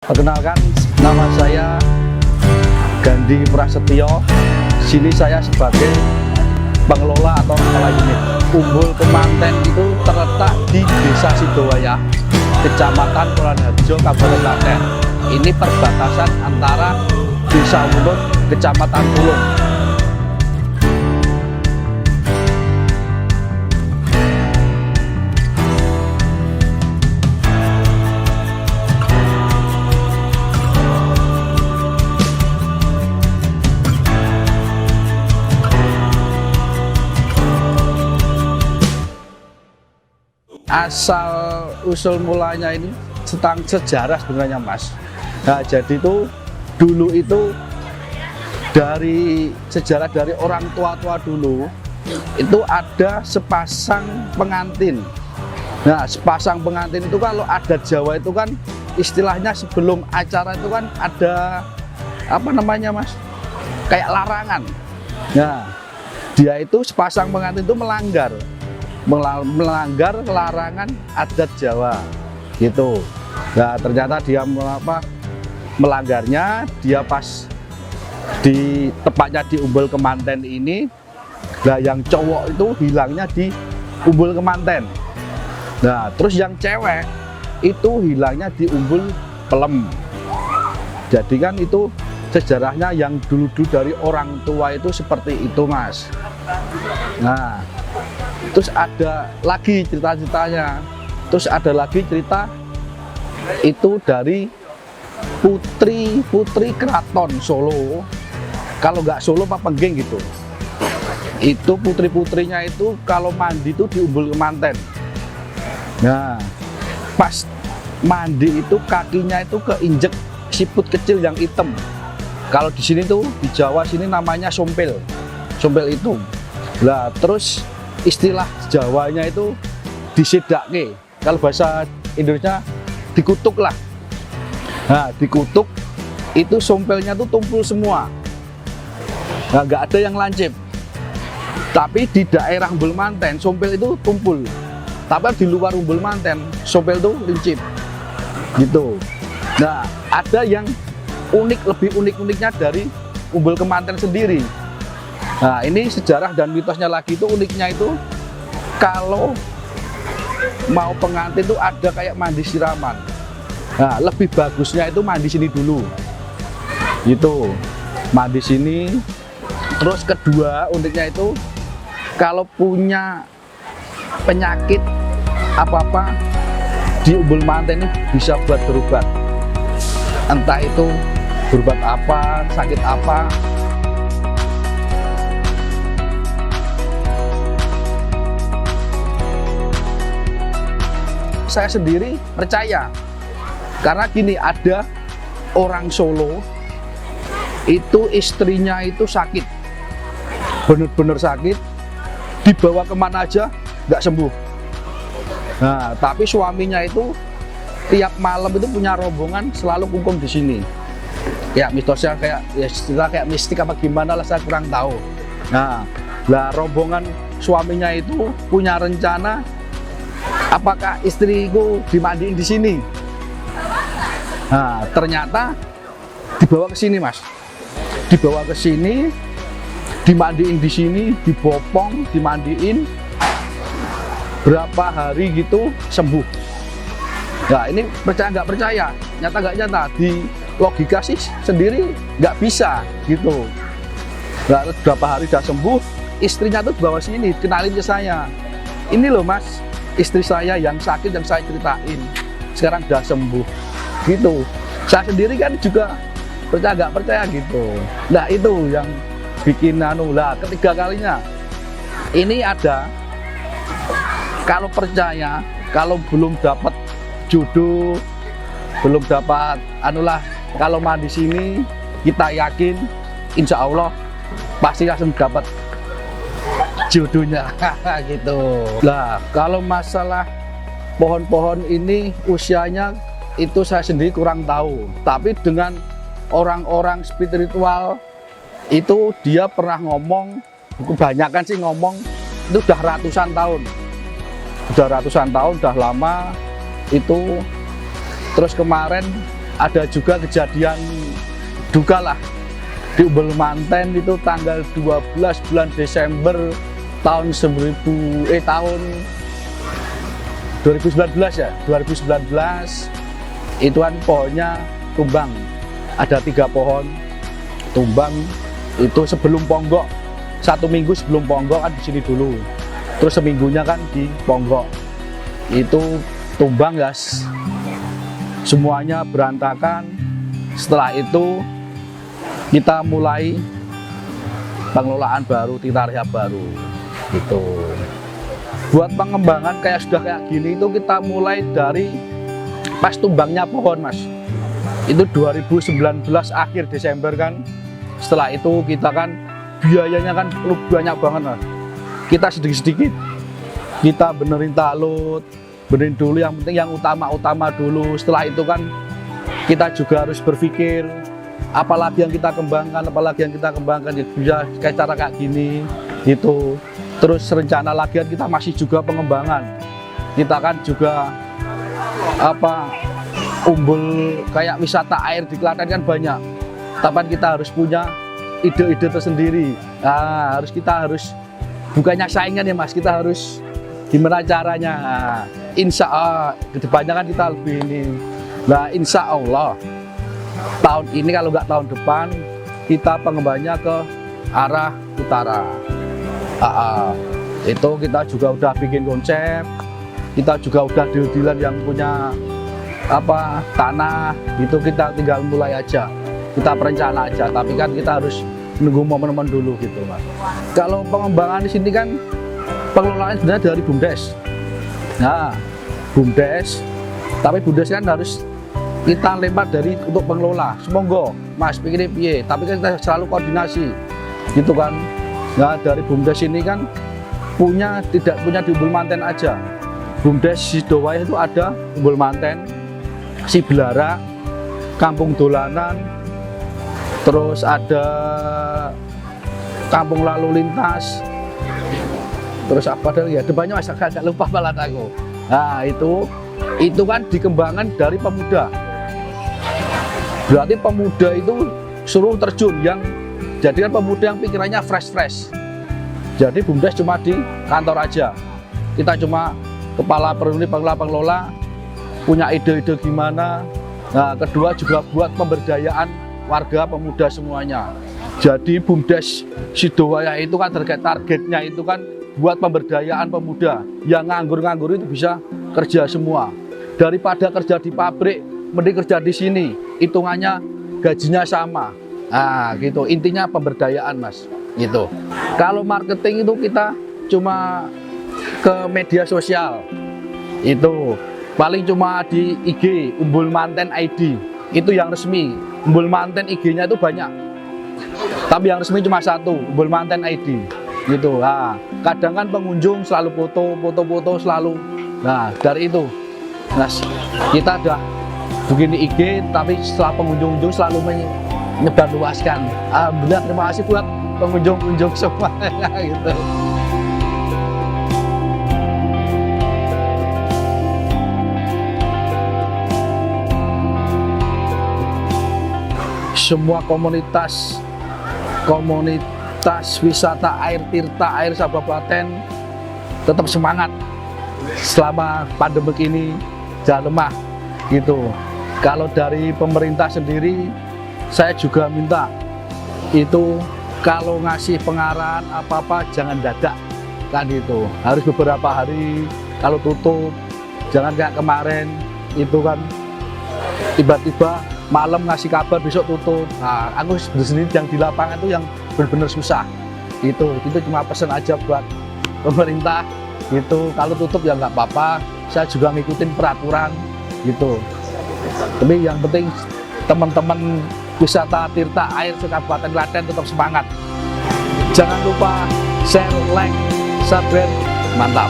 Perkenalkan, nama saya Gandhi Prasetyo. Sini saya sebagai pengelola atau kepala unit. Umbul Kemanten itu terletak di Desa Sidowaya, Kecamatan Purwoharjo, Kabupaten Klaten. Ini perbatasan antara Desa Wulun, Kecamatan Tulung. Asal usul mulanya ini tentang sejarah sebenarnya, Mas. Nah, jadi itu dulu itu dari sejarah dari orang tua-tua dulu itu ada sepasang pengantin. Nah, sepasang pengantin itu kalau adat Jawa itu kan istilahnya sebelum acara itu kan ada apa namanya, Mas? Kayak larangan. Nah, dia itu sepasang pengantin itu melanggar larangan adat Jawa gitu. Nah, ternyata dia melanggarnya, dia pas tepatnya di Umbul Kemanten ini. Nah, yang cowok itu hilangnya di Umbul Kemanten. Nah, terus yang cewek itu hilangnya di Umbul Pelem. Jadi kan itu sejarahnya yang dulu dari orang tua itu seperti itu, Mas. Nah, terus ada lagi cerita-ceritanya. Terus ada lagi cerita itu dari putri keraton Solo. Kalau nggak Solo apa Pengging gitu. Itu putri-putrinya itu kalau mandi itu di Umbul Kemanten. Nah, pas mandi itu kakinya itu keinjek siput kecil yang hitam. Kalau di sini tuh di Jawa sini namanya sompel. Sompel itu. Lah, terus istilah Jawanya itu disedake. Kalau bahasa Indonesia dikutuk lah. Nah, dikutuk itu sompelnya tuh tumpul semua. Nah, nggak ada yang lancip. Tapi di daerah Umbul Kemanten sompel itu tumpul. Tapi di luar Umbul Kemanten sompel itu lincip. Gitu. Nah, ada yang unik, lebih unik-uniknya dari Umbul Kemanten sendiri. Nah, ini sejarah dan mitosnya lagi itu uniknya itu kalau mau pengantin itu ada kayak mandi siraman. Nah, lebih bagusnya itu mandi sini dulu. Gitu. Mandi sini. Terus kedua uniknya itu kalau punya penyakit apa-apa di Umbul Kemanten ini bisa buat berobat. Entah itu berobat apa, sakit apa. Saya sendiri percaya karena gini, ada orang Solo itu istrinya itu sakit, bener-bener sakit, dibawa kemana aja nggak sembuh. Nah, tapi suaminya itu tiap malam itu punya rombongan selalu kungkum di sini. Ya, mitosnya kayak ya istilah kayak mistik apa gimana lah, saya kurang tahu. Nah, lah rombongan suaminya itu punya rencana, apakah istriku dimandiin di sini? Nah, ternyata dibawa ke sini, Mas. Dibawa ke sini, dimandiin di sini, dibopong, dimandiin. Berapa hari gitu sembuh. Nah, ini percaya nggak percaya, nyata nggak nyata, di logika sih sendiri nggak bisa gitu. Nah, berapa hari udah sembuh, istrinya tuh bawa sini, kenalin ke saya. Ini loh, Mas, istri saya yang sakit yang saya ceritain sekarang udah sembuh gitu. Saya sendiri kan juga percaya nggak percaya gitu. Nah, itu yang bikin lah ketiga kalinya ini ada, kalau percaya, kalau belum dapat jodoh, belum dapat kalau mandi sini kita yakin insya Allah pasti langsung dapat jodohnya gitu. Nah, kalau masalah pohon-pohon ini usianya itu saya sendiri kurang tahu, tapi dengan orang-orang spiritual itu dia pernah ngomong, kebanyakan sih ngomong itu udah ratusan tahun, udah lama itu. Terus kemarin ada juga kejadian duka lah di Umbul Manten itu tanggal 12 bulan Desember tahun 2019 ya, 2019 itu kan pohonnya tumbang, ada 3 pohon tumbang itu sebelum Ponggok, 1 minggu sebelum Ponggok kan di sini dulu, terus seminggunya kan di Ponggok itu tumbang ya, semuanya berantakan. Setelah itu kita mulai pengelolaan baru, tata rehab baru gitu. Buat pengembangan sudah kayak gini itu kita mulai dari pas tumbangnya pohon mas, itu 2019 akhir Desember kan. Setelah itu kita kan biayanya kan banyak banget mas, kita sedikit-sedikit kita benerin talut, benerin dulu yang penting, yang utama-utama dulu. Setelah itu kan kita juga harus berpikir apalagi yang kita kembangkan, ya bisa kayak cara kayak gini gitu. Terus rencana lagi kita masih juga pengembangan, kita kan juga umbul kayak wisata air di Klaten kan banyak, tapi kita harus punya ide-ide tersendiri. Nah, kita harus bukannya saingan ya mas, kita harus gimana caranya. Insya Allah kedepannya kan kita lebih ini. Nah insya Allah tahun ini kalau nggak tahun depan kita pengembangannya ke arah utara. Itu kita juga udah bikin konsep, kita juga udah deal-dealan yang punya tanah gitu, kita tinggal mulai aja, kita perencana aja, tapi kan kita harus nunggu momen-momen dulu gitu mas. Kalau pengembangan di sini kan pengelolaan sebenarnya dari BUMDes. Nah BUMDes, tapi BUMDes kan harus kita lempar dari untuk pengelola, semonggo mas pikirnya piye, tapi kan kita selalu koordinasi gitu kan. Nah dari BUMDes ini kan tidak punya di Umbul Manten aja, BUMDes Sidowaya itu ada Umbul Manten, Sibelara, Kampung Dolanan, terus ada Kampung Lalu Lintas, terus apa ya, ada banyak mas, agak lupa malah aku. Nah itu kan dikembangkan dari pemuda, berarti pemuda itu suruh terjun, yang jadi kan pemuda yang pikirannya fresh. Jadi BUMDes cuma di kantor aja, kita cuma kepala pengelola punya ide-ide gimana. Nah kedua juga buat pemberdayaan warga pemuda semuanya. Jadi BUMDes Sidowaya itu kan targetnya itu kan buat pemberdayaan pemuda, yang nganggur itu bisa kerja semua. Daripada kerja di pabrik, mending kerja di sini, hitungannya gajinya sama. Nah gitu, intinya pemberdayaan mas gitu. Kalau marketing itu kita cuma ke media sosial, itu paling cuma di IG Umbul Manten ID, itu yang resmi. Umbul Manten IG-nya itu banyak, tapi yang resmi cuma 1, Umbul Manten ID gitu. Nah, kadang kan pengunjung selalu foto selalu. Nah dari itu, nah kita udah begini IG, tapi setelah pengunjung selalu menyebarluaskan. Alhamdulillah, terima kasih buat pengunjung semua gitu. Semua komunitas wisata air tirta air Kabupaten tetap semangat selama pandemi ini, jangan lemah gitu. Kalau dari pemerintah sendiri saya juga minta itu kalau ngasih pengarahan apa-apa jangan dadak kan gitu, harus beberapa hari. Kalau tutup jangan kayak kemarin itu kan tiba-tiba malam ngasih kabar besok tutup. Nah aku sendiri yang di lapangan itu yang benar-benar susah itu cuma pesan aja buat pemerintah gitu, kalau tutup ya nggak apa-apa, saya juga ngikutin peraturan gitu. Tapi yang penting teman-teman wisata tirta air Kabupaten Klaten tetap semangat. Jangan lupa share, like, subscribe, mantap.